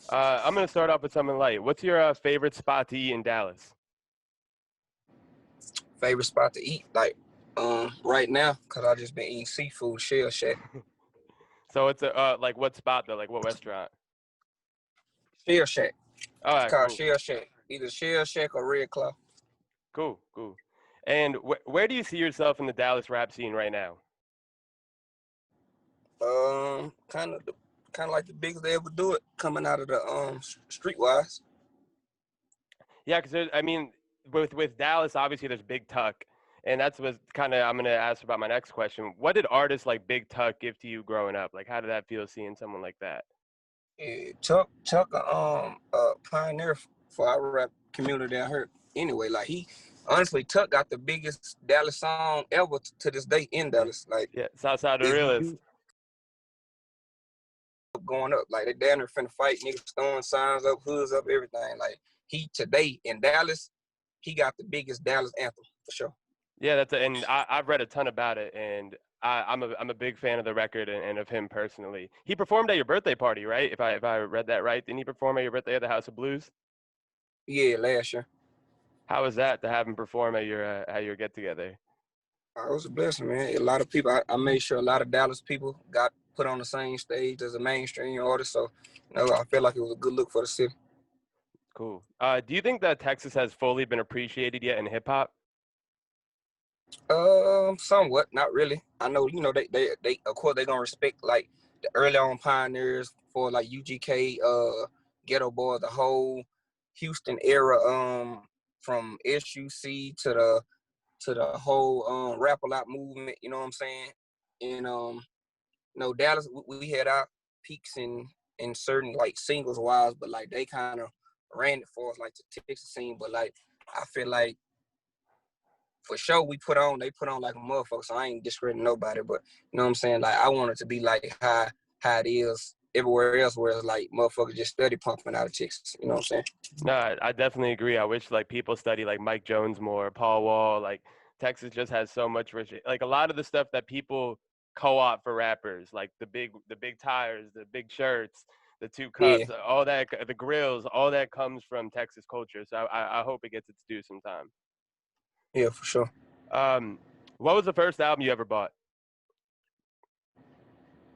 I'm gonna start off with something light. What's your favorite spot to eat in Dallas? Favorite spot to eat, like right now, cause I just been eating seafood, Shell Shack. So it's a like what spot though? Like what restaurant? Shell Shack. All It's right, called cool, Shell Shack. Either Shell Shack or Red Claw. cool. And where do you see yourself in the Dallas rap scene right now? Kind of like the biggest they ever do it, coming out of the streetwise. Yeah, because I mean, with Dallas, obviously there's Big Tuck, and that's what kind of I'm gonna ask about my next question. What did artists like Big Tuck give to you growing up? Like, how did that feel seeing someone like that? Yeah, Chuck, a pioneer for our rap community down here. Anyway, like he honestly, Tuck got the biggest Dallas song ever to this day in Yeah, Dallas. Like yeah, Southside the if realist. you going up, like they down there finna fight, niggas throwing signs up, hoods up, everything. Like he today in Dallas, he got the biggest Dallas anthem for sure. Yeah, and I've read a ton about it, and I'm a big fan of the record and of him personally. He performed at your birthday party, right? If I read that right, didn't he perform at your birthday at the House of Blues? Yeah, last year. How was that to have him perform at your get together? It was a blessing, man. A lot of people, I made sure a lot of Dallas people got put on the same stage as a mainstream artist. So, I felt like it was a good look for the city. Cool. Do you think that Texas has fully been appreciated yet in hip hop? Somewhat, not really. I know, they of course they gonna respect like the early on pioneers for like UGK, Ghetto Boy, the whole Houston era, from SUC to the whole rap a lot movement. You know what I'm saying? And Dallas, we had our peaks in certain like singles wise, but like they kind of ran it for us like the Texas scene. But like I feel like for sure they put on like a motherfucker. So I ain't discrediting nobody, but you know what I'm saying? Like I want it to be like how it is everywhere else, where it's like motherfuckers just study pumping out of Texas. You know what I'm saying? No, I definitely agree. I wish like people study like Mike Jones more, Paul Wall. Like Texas just has so much rich. Like a lot of the stuff that people co-op for rappers, like the big tires, the big shirts, the two Yeah, cups, all that, the grills, all that comes from Texas culture. So I hope it gets its due sometime. yeah, for sure. Um, what was the first album you ever bought?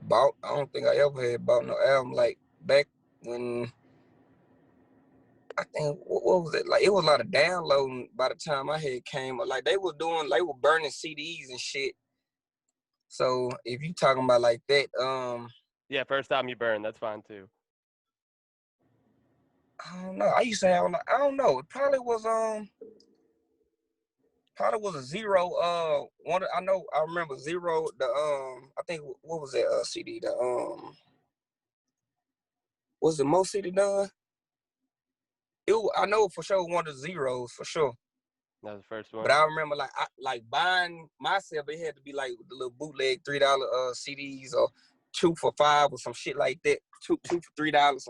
Bought. I don't think I ever had bought no album like back when. I think what was it like? It was a lot of downloading by the time I had came. Like they were burning CDs and shit. So if you talking about like that, Yeah, first album you burned. That's fine too. I don't know. I used to have, I don't know. It probably was a Zero. One I know. I remember Zero. The I think what was that CD? The was the most CD done? I know for sure one of the Zeros for sure. That was the first But one. I remember like I like buying myself. It had to be like the little bootleg $3 CDs or 2 for $5 or some shit like that. Two for $3.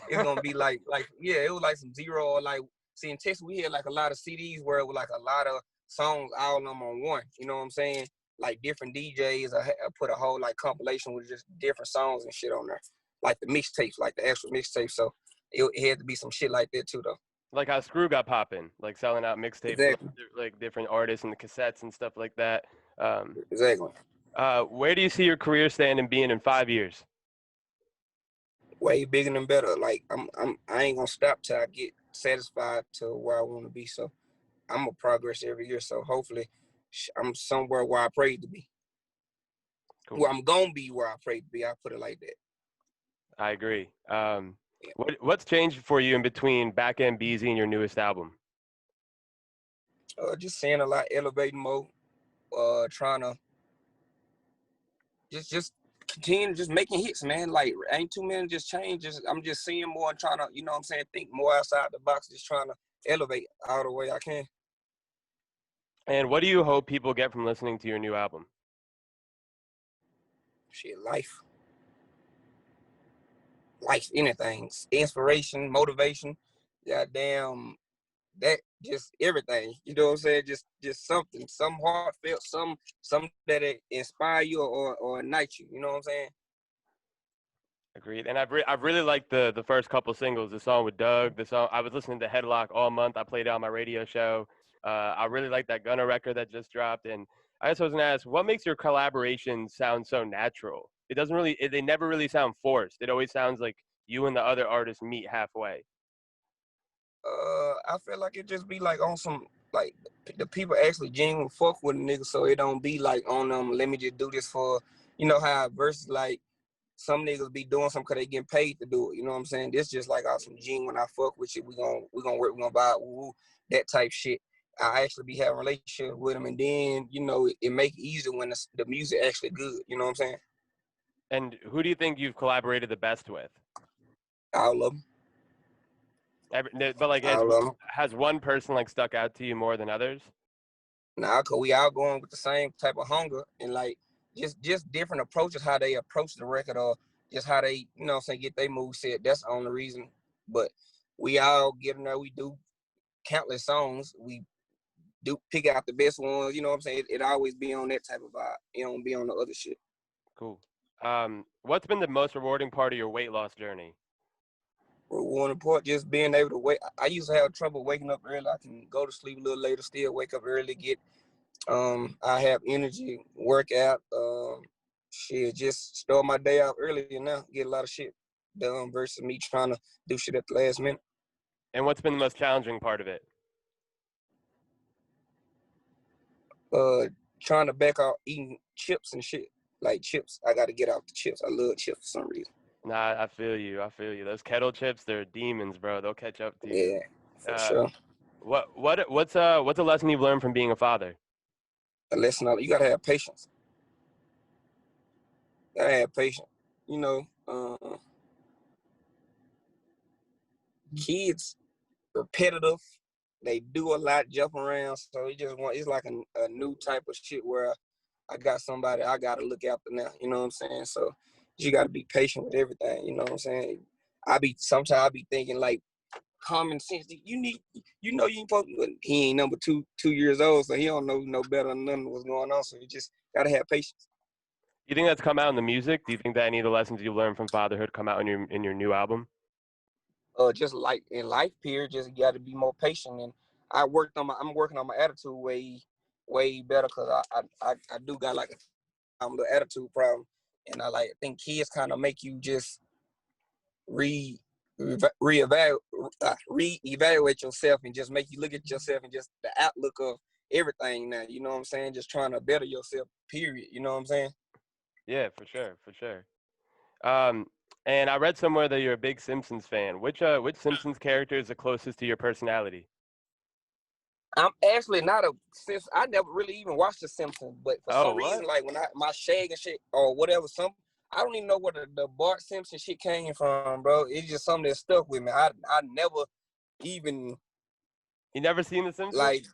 It's gonna be like yeah, it was like some Zero or like. See, in Texas we had like a lot of CDs where it was like a lot of songs, all of them on one. You know what I'm saying? Like different DJs. I put a whole like compilation with just different songs and shit on there, like the mixtapes, like the actual mixtapes. So it had to be some shit like that too, though. Like how Screw got popping, like selling out mixtapes, Exactly. like different artists and the cassettes and stuff like that. Um, Exactly. where do you see your career standing being in 5 years? Way bigger and better. Like I ain't gonna stop till I get satisfied to where I want to be. So I'm gonna progress every year. So hopefully I'm somewhere where I pray to be. Cool. Where I'm gonna be where I pray to be. I put it like that. I agree. Yeah. What's changed for you in between Backhand Beezy and your newest album? Just seeing a lot, elevating more. Trying to just continue just making hits, man. Like ain't too many just changes. I'm just seeing more and trying to, you know what I'm saying, think more outside the box. Just trying to elevate all the way I can. And what do you hope people get from listening to your new album? Shit, life, anything, inspiration, motivation, goddamn, that just everything. You know what I'm saying? Just something, some heartfelt, some that inspire you or ignite you. You know what I'm saying? Agreed. And I've really liked the first couple singles. The song with Doug. The song I was listening to Headlock all month. I played it on my radio show. I really like that Gunna record that just dropped. And I just was gonna ask, what makes your collaborations sound so natural? It doesn't really. They never really sound forced. It always sounds like you and the other artist meet halfway. I feel like it just be like on some like the people actually genuine fuck with a nigga, so it don't be like on them. Let me just do this for how versus like some niggas be doing something because they getting paid to do it. You know what I'm saying? This just like some genuine. I fuck with you. We gonna work. We gonna vibe. Woo, that type shit. I actually be having a relationship with them, and then it make it easier when the music actually good. You know what I'm saying? And who do you think you've collaborated the best with? All of them. But like, All of them. has one person like stuck out to you more than others? Nah, cause we all going with the same type of hunger and like just different approaches how they approach the record or just how they get their move set. That's the only reason. But we all get in there. We do countless songs. We do pick out the best ones. You know what I'm saying? It always be on that type of vibe. It don't be on the other shit. Cool. What's been the most rewarding part of your weight loss journey? Rewarding part just being able to wake. I used to have trouble waking up early. I can go to sleep a little later, still wake up early, get I have energy, work out, shit, just start my day out earlier now, get a lot of shit done versus me trying to do shit at the last minute. And what's been the most challenging part of it? Trying to back out eating chips and shit. Like chips, I got to get out the chips. I love chips for some reason. Nah, I feel you. I feel you. Those kettle chips, they're demons, bro. They'll catch up to you. Yeah, for sure. What's a lesson you've learned from being a father? A lesson, you got to have patience. Gotta have patience. Kids, repetitive. They do a lot, jump around. So it's like a new type of shit where I got somebody I got to look after now. You know what I'm saying? So you got to be patient with everything. You know what I'm saying? Sometimes I be thinking like common sense. You ain't supposed to, he ain't number 2 years old, so he don't know no better than nothing what's going on. So you just got to have patience. You think that's come out in the music? Do you think that any of the lessons you learned from fatherhood come out in your new album? Just like in life period, just got to be more patient. And I'm working on my attitude way better because I do got like the attitude problem, and I think kids kind of make you just reevaluate yourself and just make you look at yourself and just the outlook of everything now. You know what I'm saying? Just trying to better yourself. Period. You know what I'm saying? Yeah, for sure. And I read somewhere that you're a big Simpsons fan. Which Simpsons character is the closest to your personality? I'm actually not a Simpsons. I never really even watched the Simpsons, but for some reason, like when my shag and shit or whatever, I don't even know where the Bart Simpson shit came from, bro. It's just something that stuck with me. I never even. You never seen the Simpsons? Like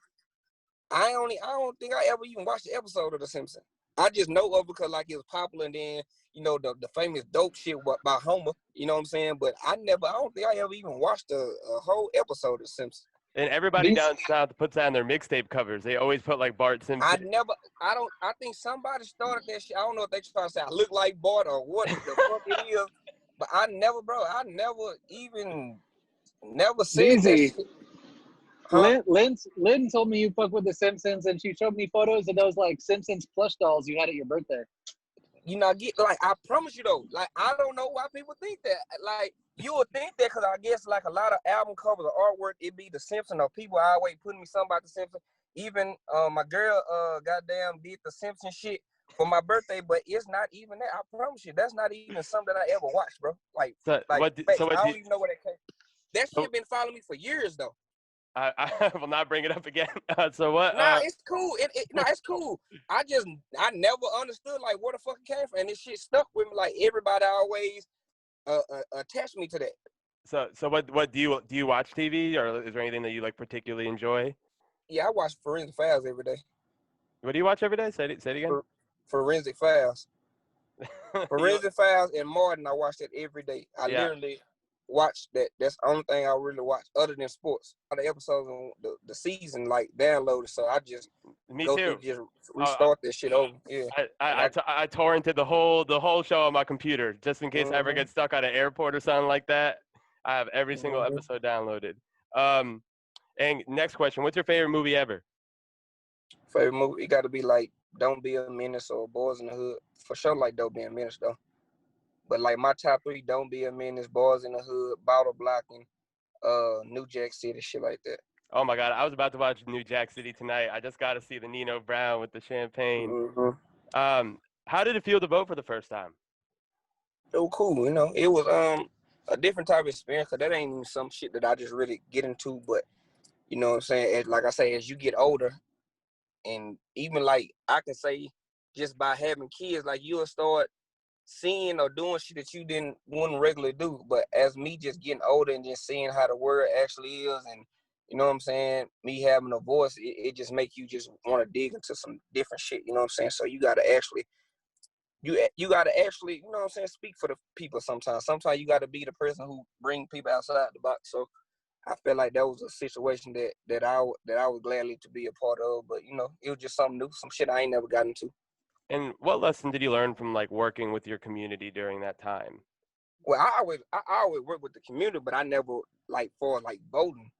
I don't think I ever even watched the episode of the Simpsons. I just know of it because like it was popular, and then the famous dope shit by Homer. You know what I'm saying? But I don't think I ever even watched a whole episode of the Simpsons. And everybody down south puts that on their mixtape covers. They always put like Bart Simpson. I think somebody started that shit. I don't know if they trying to say I look like Bart or what the fuck it is. But I never even said that shit. Huh? Lynn told me you fuck with the Simpsons, and she showed me photos of those like Simpsons plush dolls you had at your birthday. I promise you though, like I don't know why people think that. Like you would think that because I guess like a lot of album covers or artwork, it be the Simpsons or people always putting me something about the Simpsons. Even my girl goddamn did the Simpsons shit for my birthday, but it's not even that. I promise you, that's not even something that I ever watched, bro. I don't even know where that came. That shit been following me for years though. I will not bring it up again. So what? Nah, it's cool. It's cool. I never understood like where the fuck it came from, and this shit stuck with me. Like everybody always attached me to that. So what do you watch TV, or is there anything that you like particularly enjoy? Yeah, I watch Forensic Files every day. What do you watch every day? Say it again. Forensic Files. Forensic Files and Martin, I watch that every day. I literally watch that. That's the only thing I really watch other than sports. All the episodes on the season like downloaded, so I just Me go too. through, just restart this shit over. Yeah. I torrented the whole show on my computer just in case I ever get stuck at an airport or something like that. I have every single episode downloaded. And next question, what's your favorite movie ever? Favorite movie, it got to be like Don't Be a Menace or Boys in the Hood. For sure, like Don't Be a Menace though. But like my top 3, Don't Be a Menace, Boys in the Hood, Bottle Blocking, New Jack City, shit like that. Oh my God, I was about to watch New Jack City tonight. I just got to see the Nino Brown with the champagne. How did it feel to vote for the first time? It was cool, you know. It was a different type of experience because that ain't even some shit that I just really get into. But you know what I'm saying? Like I say, as you get older, and even like I can say, just by having kids, like you'll start seeing or doing shit that you wouldn't regularly do. But as me just getting older and just seeing how the world actually is, and you know what I'm saying, me having a voice, it just make you just want to dig into some different shit. You know what I'm saying? So you gotta actually. You gotta actually, you know what I'm saying, speak for the people sometimes. Sometimes you gotta be the person who bring people outside the box. So I felt like that was a situation that I would gladly to be a part of. But you know, it was just something new, some shit I ain't never got into. And what lesson did you learn from like working with your community during that time? Well, I always work with the community, but I never like for like voting.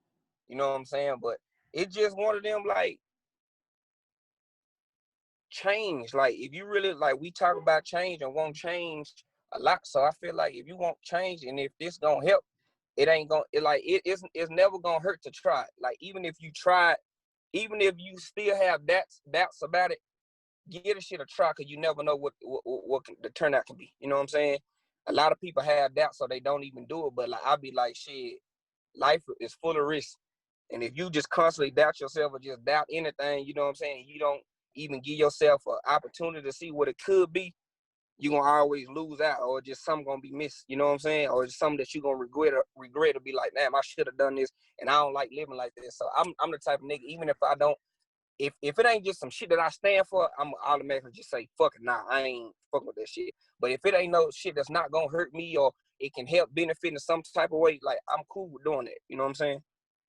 You know what I'm saying? But it's just one of them like change. Like if you really like, we talk about change and won't change a lot. So I feel like if you want change and if this gonna help, it ain't gonna it's never gonna hurt to try. Like even if you try, even if you still have doubts about it, give the shit a try because you never know what the turnout can be. You know what I'm saying? A lot of people have doubts so they don't even do it. But like I be like, shit, life is full of risks. And if you just constantly doubt yourself or just doubt anything, you know what I'm saying, you don't even give yourself an opportunity to see what it could be, you're going to always lose out or just something going to be missed, you know what I'm saying? Or just something that you're going to regret or be like, damn, I should have done this and I don't like living like this. So I'm the type of nigga, even if I don't, if it ain't just some shit that I stand for, I'm automatically just say, fuck it, nah, I ain't fucking with that shit. But if it ain't no shit that's not going to hurt me or it can help benefit in some type of way, like I'm cool with doing it, you know what I'm saying?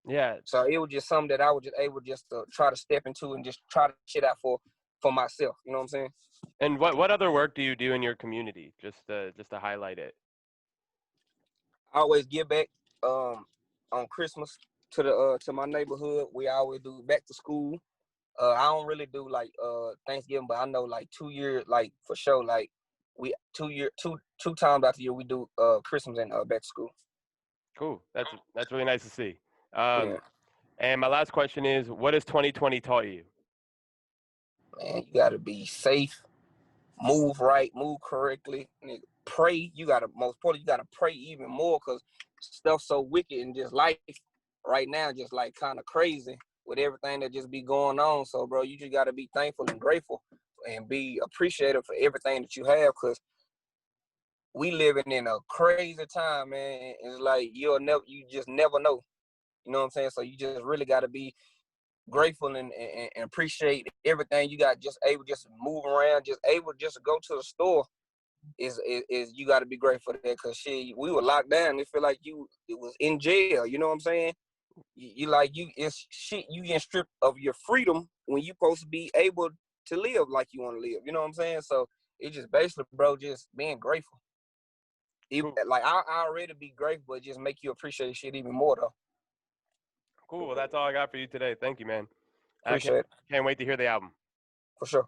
Yeah. So it was just something that I was just able just to try to step into and just try to shit out for myself. You know what I'm saying? And what other work do you do in your community? Just to highlight it. I always give back on Christmas to my neighborhood. We always do back to school. I don't really do like Thanksgiving, but I know like 2 years, like for sure, like we two times out the year we do Christmas and back to school. Cool. That's really nice to see. Yeah. And my last question is, what has 2020 taught you? Man, you gotta be safe, move right, move correctly, pray. You gotta, most importantly, you gotta pray even more because stuff's so wicked and just life right now just like kind of crazy with everything that just be going on. So bro, you just gotta be thankful and grateful and be appreciative for everything that you have because we living in a crazy time, man. It's like you just never know. You know what I'm saying? So you just really gotta be grateful and appreciate everything you got. Just able just move around, just able just to go to the store is you got to be grateful for that because shit, we were locked down. It feel like it was in jail. You know what I'm saying? It's shit. You get stripped of your freedom when you supposed to be able to live like you want to live. You know what I'm saying? So it's just basically, bro, just being grateful. Cool. Like I already be grateful, but just make you appreciate shit even more though. Cool. Well, that's all I got for you today. Thank you, man. Appreciate it. Can't wait to hear the album. For sure.